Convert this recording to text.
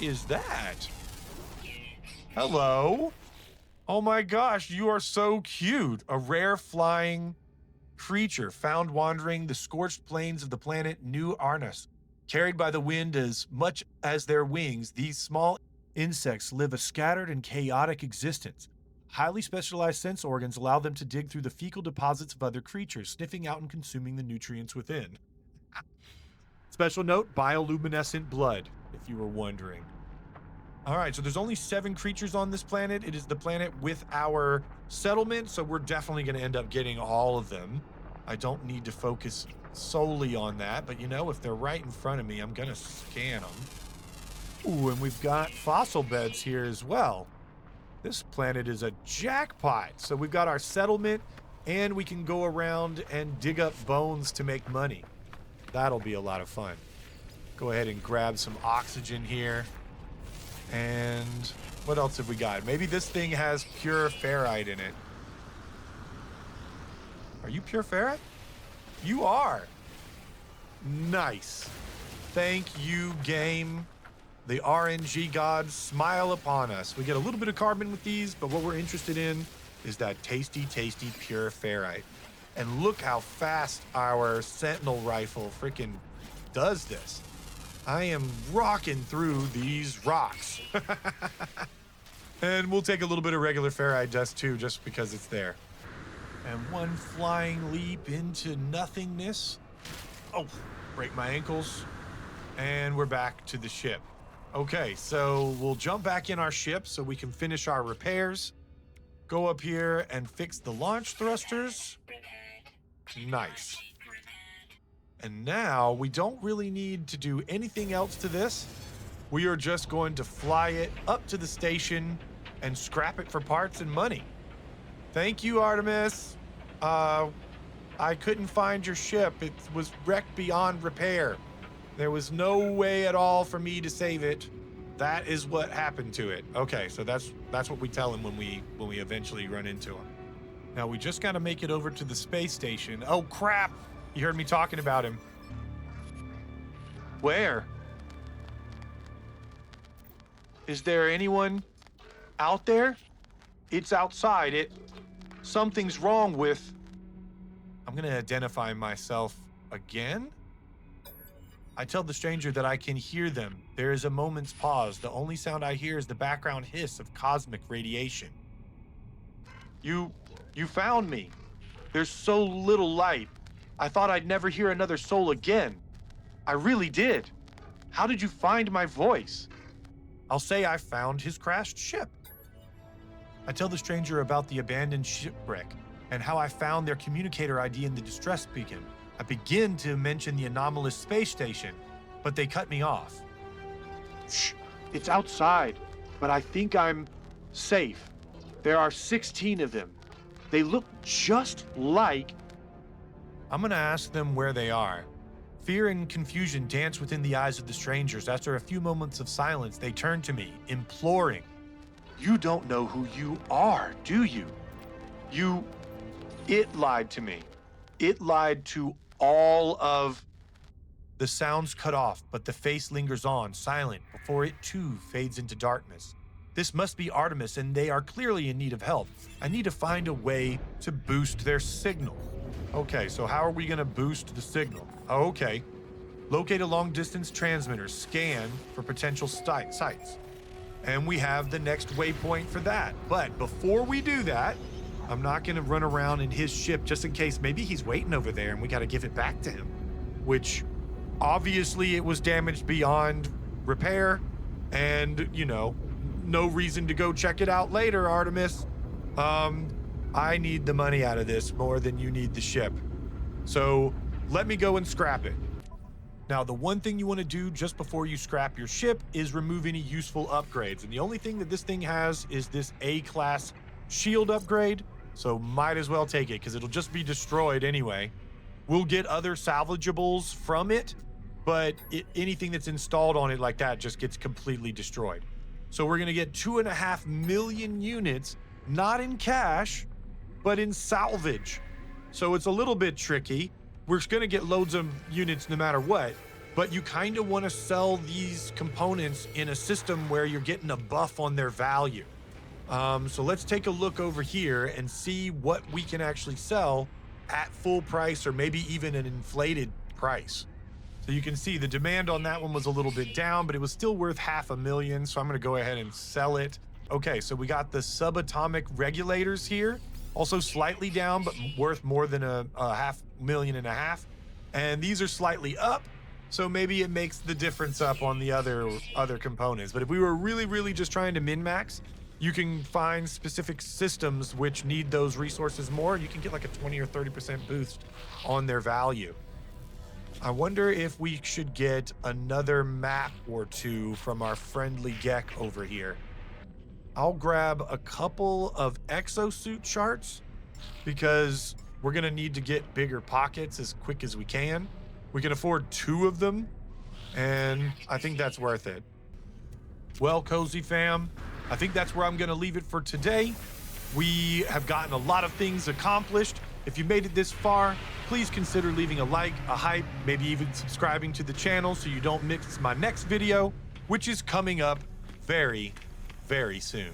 is that? Hello? Oh my gosh, you are so cute. A rare flying creature found wandering the scorched plains of the planet New Artemis. Carried by the wind as much as their wings, these small insects live a scattered and chaotic existence. Highly specialized sense organs allow them to dig through the fecal deposits of other creatures, sniffing out and consuming the nutrients within. Special note, bioluminescent blood, if you were wondering. All right, so there's only 7 creatures on this planet. It is the planet with our settlement, so we're definitely going to end up getting all of them. I don't need to focus solely on that, but you know, if they're right in front of me, I'm going to scan them. Ooh, and we've got fossil beds here as well. This planet is a jackpot. So we've got our settlement, and we can go around and dig up bones to make money. That'll be a lot of fun. Go ahead and grab some oxygen here. And what else have we got? Maybe this thing has pure ferrite in it. Are you pure ferrite? You are. Nice. Thank you, game. The RNG gods smile upon us. We get a little bit of carbon with these, but what we're interested in is that tasty, tasty pure ferrite. And look how fast our Sentinel rifle freaking does this. I am rocking through these rocks. And we'll take a little bit of regular ferrite dust too, just because it's there. And one flying leap into nothingness. Oh, break my ankles. And we're back to the ship. Okay, so we'll jump back in our ship so we can finish our repairs. Go up here and fix the launch thrusters. Nice. And now we don't really need to do anything else to this. We are just going to fly it up to the station and scrap it for parts and money. Thank you, Artemis. I couldn't find your ship. It was wrecked beyond repair. There was no way at all for me to save it. That is what happened to it. Okay, so that's what we tell him when we eventually run into him. Now we just got to make it over to the space station. Oh crap! You heard me talking about him. Where? Is there anyone out there? It's outside. Something's wrong with... I'm gonna identify myself again? I tell the stranger that I can hear them. There is a moment's pause. The only sound I hear is the background hiss of cosmic radiation. You found me. There's so little light. I thought I'd never hear another soul again. I really did. How did you find my voice? I'll say I found his crashed ship. I tell the stranger about the abandoned shipwreck and how I found their communicator ID in the distress beacon. I begin to mention the anomalous space station, but they cut me off. Shh, it's outside, but I think I'm safe. There are 16 of them. They look just like... I'm gonna ask them where they are. Fear and confusion dance within the eyes of the strangers. After a few moments of silence, they turn to me, imploring. You don't know who you are, do you? It lied to me. It lied to all of... The sounds cut off, but the face lingers on, silent, before it too fades into darkness. This must be Artemis, and they are clearly in need of help. I need to find a way to boost their signal. Okay, so how are we gonna boost the signal? Oh, okay. Locate a long-distance transmitter. Scan for potential sites. And we have the next waypoint for that. But before we do that, I'm not gonna run around in his ship just in case maybe he's waiting over there and we gotta give it back to him. Which, obviously it was damaged beyond repair and, you know, no reason to go check it out later, Artemis. I need the money out of this more than you need the ship. So let me go and scrap it. Now, the one thing you want to do just before you scrap your ship is remove any useful upgrades. And the only thing that this thing has is this A-class shield upgrade. So might as well take it because it'll just be destroyed anyway. We'll get other salvageables from it, but anything that's installed on it like that just gets completely destroyed. So we're going to get 2.5 million units, not in cash, but in salvage. So it's a little bit tricky. We're going to get loads of units no matter what, but you kind of want to sell these components in a system where you're getting a buff on their value. So let's take a look over here and see what we can actually sell at full price, or maybe even an inflated price. So you can see the demand on that one was a little bit down, but it was still worth $500,000. So I'm going to go ahead and sell it. Okay, so we got the subatomic regulators here, also slightly down, but worth more than a $500,000. And these are slightly up, so maybe it makes the difference up on the other components. But if we were really just trying to min-max, you can find specific systems which need those resources more. You can get like a 20 or 30% boost on their value. I wonder if we should get another map or two from our friendly Gek over here. I'll grab a couple of exosuit charts because we're gonna need to get bigger pockets as quick as we can. We can afford 2 of them, and I think that's worth it. Well, Cozy fam, I think that's where I'm gonna leave it for today. We have gotten a lot of things accomplished. If you made it this far, please consider leaving a like, a hype, maybe even subscribing to the channel so you don't miss my next video, which is coming up very soon.